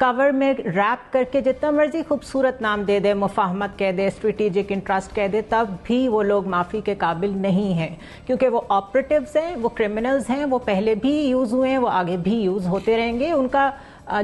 کور میں ریپ کر کے جتنا مرضی خوبصورت نام دے دے, مفاہمت کہہ دے, اسٹریٹجک انٹرسٹ کہہ دے, تب بھی وہ لوگ معافی کے قابل نہیں ہیں, کیونکہ وہ آپریٹیوز ہیں, وہ کرمنلز ہیں, وہ پہلے بھی یوز ہوئے ہیں, وہ آگے بھی یوز ہوتے رہیں گے. ان کا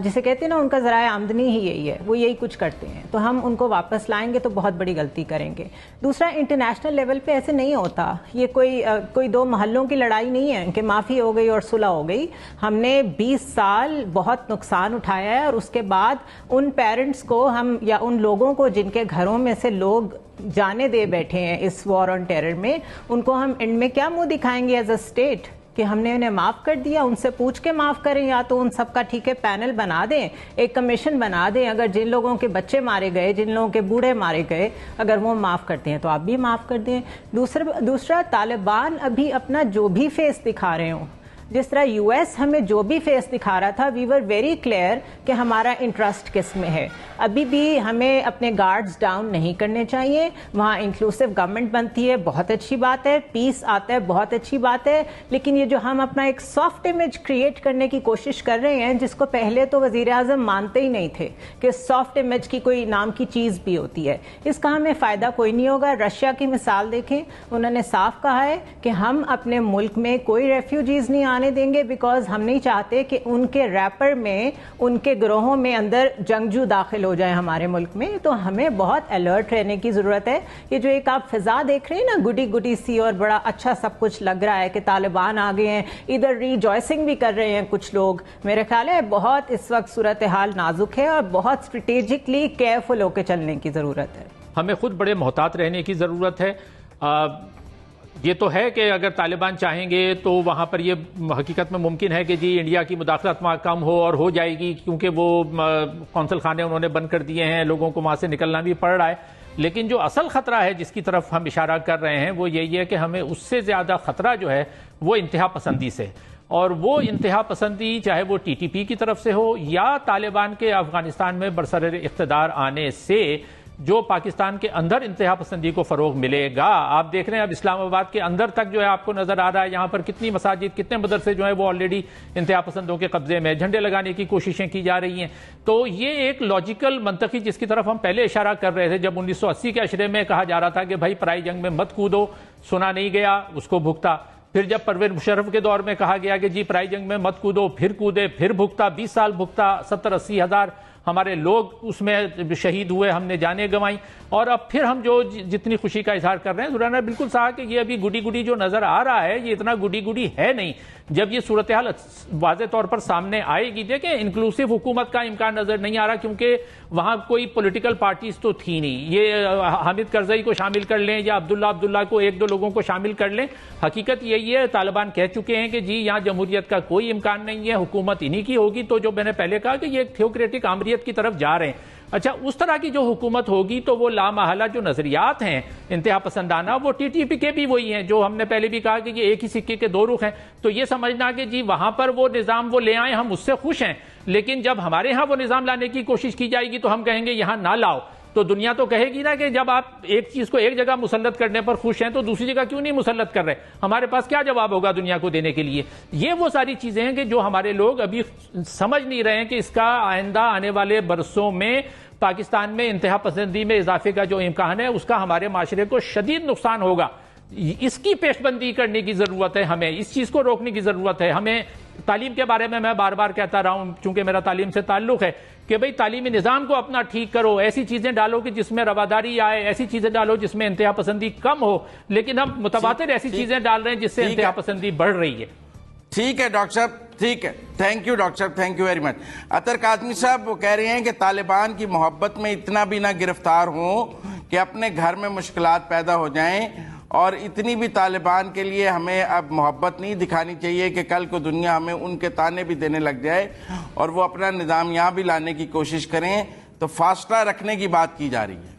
جسے کہتے ہیں نا, ان کا ذرائع آمدنی ہی یہی ہے, وہ یہی کچھ کرتے ہیں. تو ہم ان کو واپس لائیں گے تو بہت بڑی غلطی کریں گے. دوسرا, انٹرنیشنل لیول پہ ایسے نہیں ہوتا. یہ کوئی دو محلوں کی لڑائی نہیں ہے کہ معافی ہو گئی اور صلح ہو گئی. ہم نے 20 سال بہت نقصان اٹھایا ہے, اور اس کے بعد ان پیرنٹس کو ہم, یا ان لوگوں کو جن کے گھروں میں سے لوگ جانے دے بیٹھے ہیں اس وار آن ٹیرر میں, ان کو ہم اینڈ میں کیا منہ دکھائیں گے ایز اے اسٹیٹ کہ ہم نے انہیں معاف کر دیا؟ ان سے پوچھ کے معاف کریں, یا تو ان سب کا ٹھیک ہے پینل بنا دیں, ایک کمیشن بنا دیں, اگر جن لوگوں کے بچے مارے گئے, جن لوگوں کے بوڑھے مارے گئے, اگر وہ معاف کرتے ہیں تو آپ بھی معاف کر دیں. دوسرا, طالبان ابھی اپنا جو بھی فیس دکھا رہے ہوں, جس طرح یو ایس ہمیں جو بھی فیس دکھا رہا تھا, وی ور ویری کلیئر کہ ہمارا انٹرسٹ کس میں ہے. ابھی بھی ہمیں اپنے گارڈز ڈاؤن نہیں کرنے چاہیے. وہاں انکلوسیو گورنمنٹ بنتی ہے, بہت اچھی بات ہے, پیس آتا ہے, بہت اچھی بات ہے, لیکن یہ جو ہم اپنا ایک سافٹ امیج کریٹ کرنے کی کوشش کر رہے ہیں, جس کو پہلے تو وزیر اعظم مانتے ہی نہیں تھے کہ سافٹ امیج کی کوئی نام کی چیز بھی ہوتی ہے, اس کا ہمیں فائدہ کوئی نہیں ہوگا. رشیا کی مثال دیکھیں, انہوں نے صاف کہا ہے کہ ہم اپنے ملک میں کوئی ریفیوجیز نہیں آنے دیں گے, بیکاز ہم نہیں چاہتے کہ ان کے ریپر میں, ان کے گروہوں میں اندر جنگجو داخل ہو جائے ہمارے ملک میں. تو ہمیں بہت الرٹ رہنے کی ضرورت ہے. یہ جو ایک آپ فضا دیکھ رہے ہیں نا, گڈی گڈی سی, اور بڑا اچھا سب کچھ لگ رہا ہے کہ طالبان آ گئے ہیں, ادھر ریجوائسنگ بھی کر رہے ہیں کچھ لوگ, میرے خیال ہے بہت اس وقت صورتحال نازک ہے, اور بہت اسٹریٹجکلی کیئرفل ہو کے چلنے کی ضرورت ہے. ہمیں خود بڑے محتاط رہنے کی ضرورت ہے. یہ تو ہے کہ اگر طالبان چاہیں گے تو وہاں پر یہ حقیقت میں ممکن ہے کہ جی انڈیا کی مداخلت وہاں کم ہو, اور ہو جائے گی, کیونکہ وہ قونصل خانے انہوں نے بند کر دیے ہیں, لوگوں کو وہاں سے نکلنا بھی پڑ رہا ہے. لیکن جو اصل خطرہ ہے جس کی طرف ہم اشارہ کر رہے ہیں, وہ یہی ہے کہ ہمیں اس سے زیادہ خطرہ جو ہے وہ انتہا پسندی سے. اور وہ انتہا پسندی چاہے وہ ٹی ٹی پی کی طرف سے ہو, یا طالبان کے افغانستان میں برسر اقتدار آنے سے جو پاکستان کے اندر انتہا پسندی کو فروغ ملے گا. آپ دیکھ رہے ہیں اب اسلام آباد کے اندر تک جو ہے آپ کو نظر آ رہا ہے, یہاں پر کتنی مساجد, کتنے مدرسے جو ہیں وہ آلریڈی انتہا پسندوں کے قبضے میں, جھنڈے لگانے کی کوششیں کی جا رہی ہیں. تو یہ ایک لاجیکل منطقی, جس کی طرف ہم پہلے اشارہ کر رہے تھے جب 1980 کے عشرے میں کہا جا رہا تھا کہ بھائی پرائی جنگ میں مت کودو, سنا نہیں گیا, اس کو بھگتا. پھر جب پرویز مشرف کے دور میں کہا گیا کہ جی پرائی جنگ میں مت کودو, پھر کودے, پھر بھگتا, 20 سال بھگتا, 70-80 ہزار ہمارے لوگ اس میں شہید ہوئے, ہم نے جانیں گنوائیں. اور اب پھر ہم جو جتنی خوشی کا اظہار کر رہے ہیں, سرانا بالکل صحیح کہ یہ ابھی گڈی گڈی جو نظر آ رہا ہے, یہ اتنا گڈی گڈی ہے نہیں. جب یہ صورتحال واضح طور پر سامنے آئے گی, دیکھیں انکلوسیو حکومت کا امکان نظر نہیں آ رہا, کیونکہ وہاں کوئی پولیٹیکل پارٹیز تو تھی نہیں. یہ حامد کرزئی کو شامل کر لیں یا عبداللہ کو, ایک دو لوگوں کو شامل کر لیں. حقیقت یہی ہے, طالبان کہہ چکے ہیں کہ جی یہاں جمہوریت کا کوئی امکان نہیں ہے, حکومت انہی کی ہوگی. تو جو میں نے پہلے کہا کہ یہ ایک تھیوکریٹک آمریت کی طرف جا رہے ہیں. اچھا, اس طرح کی جو حکومت ہوگی تو وہ لامحالہ جو نظریات ہیں انتہا پسندانہ, وہ ٹی ٹی پی کے بھی وہی ہیں جو ہم نے پہلے بھی کہا کہ یہ ایک ہی سکے کے دو رخ ہیں. تو یہ سمجھنا کہ جی وہاں پر وہ نظام وہ لے آئیں, ہم اس سے خوش ہیں, لیکن جب ہمارے ہاں وہ نظام لانے کی کوشش کی جائے گی تو ہم کہیں گے یہاں نہ لاؤ. تو دنیا تو کہے گی نا کہ جب آپ ایک چیز کو ایک جگہ مسلط کرنے پر خوش ہیں تو دوسری جگہ کیوں نہیں مسلط کر رہے؟ ہمارے پاس کیا جواب ہوگا دنیا کو دینے کے لیے؟ یہ وہ ساری چیزیں ہیں کہ جو ہمارے لوگ ابھی سمجھ نہیں رہے ہیں کہ اس کا آئندہ آنے والے برسوں میں پاکستان میں انتہا پسندی میں اضافے کا جو امکان ہے اس کا ہمارے معاشرے کو شدید نقصان ہوگا. اس کی پیش بندی کرنے کی ضرورت ہے, ہمیں اس چیز کو روکنے کی ضرورت ہے. ہمیں تعلیم کے بارے میں بار بار کہتا رہا ہوں, چونکہ میرا تعلیم سے تعلق ہے, کہ بھئی تعلیمی نظام کو اپنا ٹھیک کرو, ایسی چیزیں ڈالو کہ جس میں رواداری آئے, ایسی چیزیں ڈالو جس میں انتہا پسندی کم ہو. لیکن ہم متواتر ایسی چیزیں ڈال رہے ہیں جس سے انتہا پسندی بڑھ رہی ہے. ٹھیک ہے ڈاکٹر صاحب, ٹھیک ہے, تھینک یو ڈاکٹر صاحب, تھینک یو ویری مچ. اطہر کاظمی صاحب وہ کہہ رہے ہیں کہ طالبان کی محبت میں اتنا بھی نہ گرفتار ہوں کہ اپنے گھر میں مشکلات پیدا ہو جائیں, اور اتنی بھی طالبان کے لیے ہمیں اب محبت نہیں دکھانی چاہیے کہ کل کو دنیا ہمیں ان کے تانے بھی دینے لگ جائے اور وہ اپنا نظام یہاں بھی لانے کی کوشش کریں. تو فاصلہ رکھنے کی بات کی جا رہی ہے.